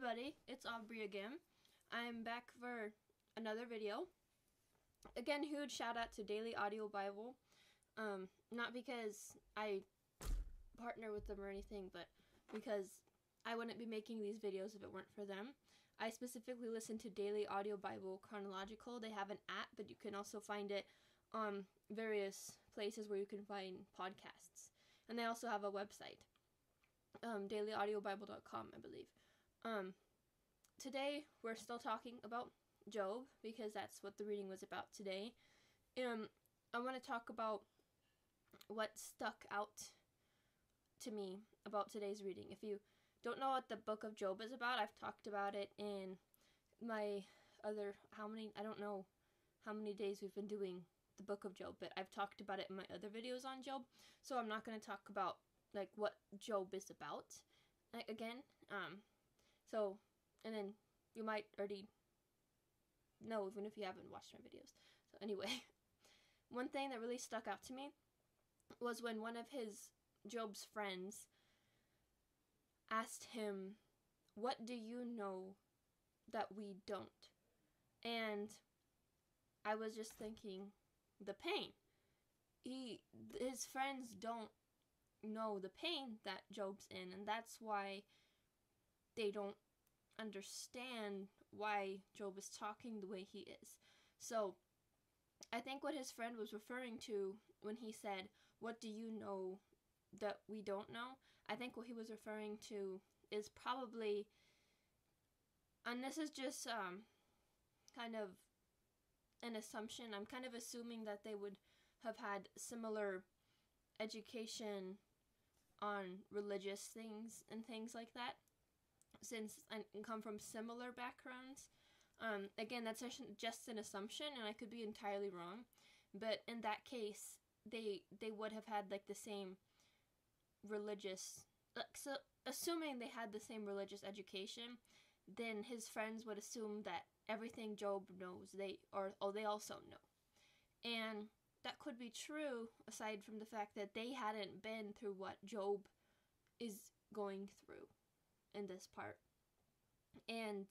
everybody, it's Aubrey again. I'm back for another video. Again, huge shout out to Daily Audio Bible. Not because I partner with them or anything, but because I wouldn't be making these videos if it weren't for them. I specifically listen to Daily Audio Bible Chronological. They have an app, but you can also find it on various places where you can find podcasts. And they also have a website, dailyaudiobible.com, I believe. Today we're still talking about Job because that's what the reading was about today. I want to talk about what stuck out to me about today's reading. If you don't know what the book of Job is about, I've talked about it in my other, I don't know how many days we've been doing the book of Job, but I've talked about it in my other videos on Job, so I'm not going to talk about like what Job is about again. And then you might already know even if you haven't watched my videos. So anyway, one thing that really stuck out to me was when one of Job's friends asked him, "What do you know that we don't?" And I was just thinking, the pain. His friends don't know the pain that Job's in, and that's why they don't understand why Job is talking the way he is. So I think what his friend was referring to when he said, "What do you know that we don't know?" I think what he was referring to is probably, and this is just kind of an assumption, I'm kind of assuming that they would have had similar education on religious things and things like that, since I come from similar backgrounds. Again, that's just an assumption, and I could be entirely wrong, but in that case, they would have had like the same religious, so assuming they had the same religious education, then his friends would assume that everything Job knows, they also know. And that could be true, aside from the fact that they hadn't been through what Job is going through in this part. And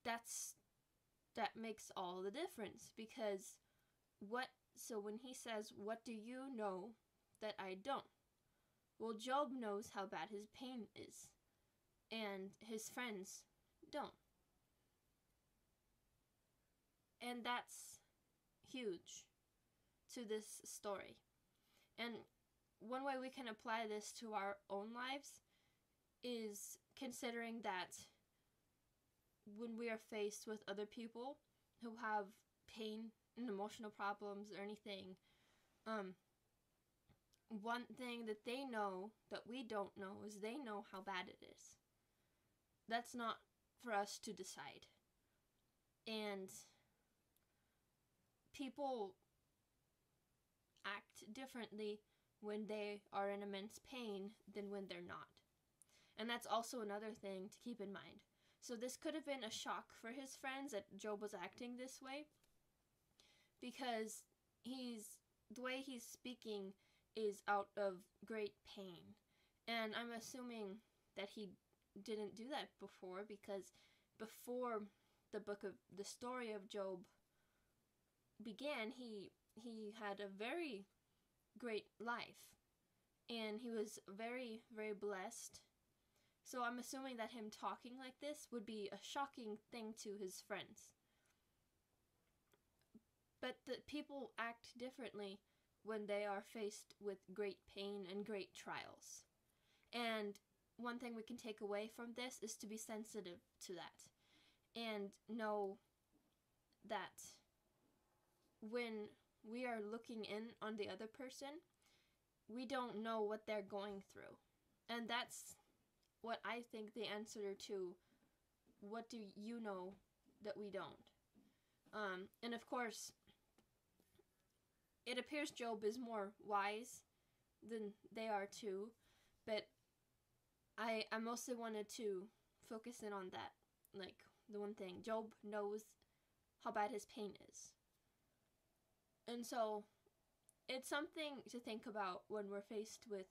that makes all the difference, because so when he says, "What do you know that I don't?" Well, Job knows how bad his pain is, and his friends don't. And that's huge to this story. And one way we can apply this to our own lives is considering that when we are faced with other people who have pain and emotional problems or anything, one thing that they know that we don't know is they know how bad it is. That's not for us to decide. And people act differently when they are in immense pain than when they're not. And that's also another thing to keep in mind. So this could have been a shock for his friends that Job was acting this way, because the way he's speaking is out of great pain. And I'm assuming that he didn't do that before, because before the story of Job began, he had a very great life, and he was very, very blessed. So I'm assuming that him talking like this would be a shocking thing to his friends. But the people act differently when they are faced with great pain and great trials. And one thing we can take away from this is to be sensitive to that, and know that when we are looking in on the other person, we don't know what they're going through. And that's what I think the answer to what do you know that we don't. And of course, it appears Job is more wise than they are too, but I mostly wanted to focus in on that, like the one thing. Job knows how bad his pain is. And so it's something to think about when we're faced with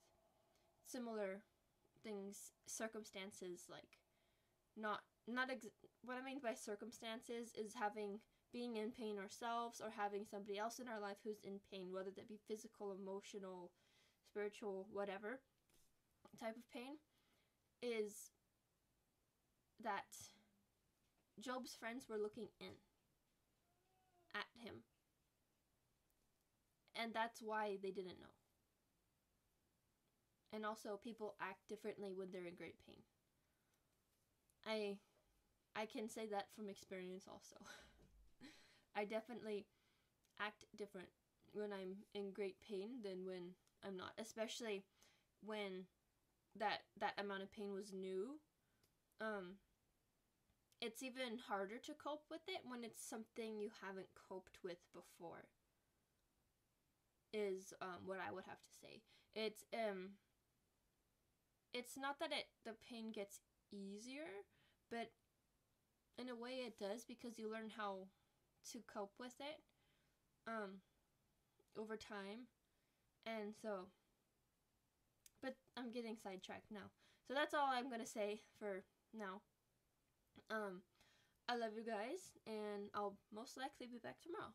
similar things, circumstances like what I mean by circumstances is being in pain ourselves, or having somebody else in our life who's in pain, whether that be physical, emotional, spiritual, whatever type of pain, is that Job's friends were looking in at him. And that's why they didn't know. And also, people act differently when they're in great pain. I can say that from experience also. I definitely act different when I'm in great pain than when I'm not, especially when that amount of pain was new. It's even harder to cope with it when it's something you haven't coped with before, is what I would have to say. It's not that the pain gets easier, but in a way it does, because you learn how to cope with it over time. And so, but I'm getting sidetracked now. So that's all I'm gonna say for now. I love you guys, and I'll most likely be back tomorrow.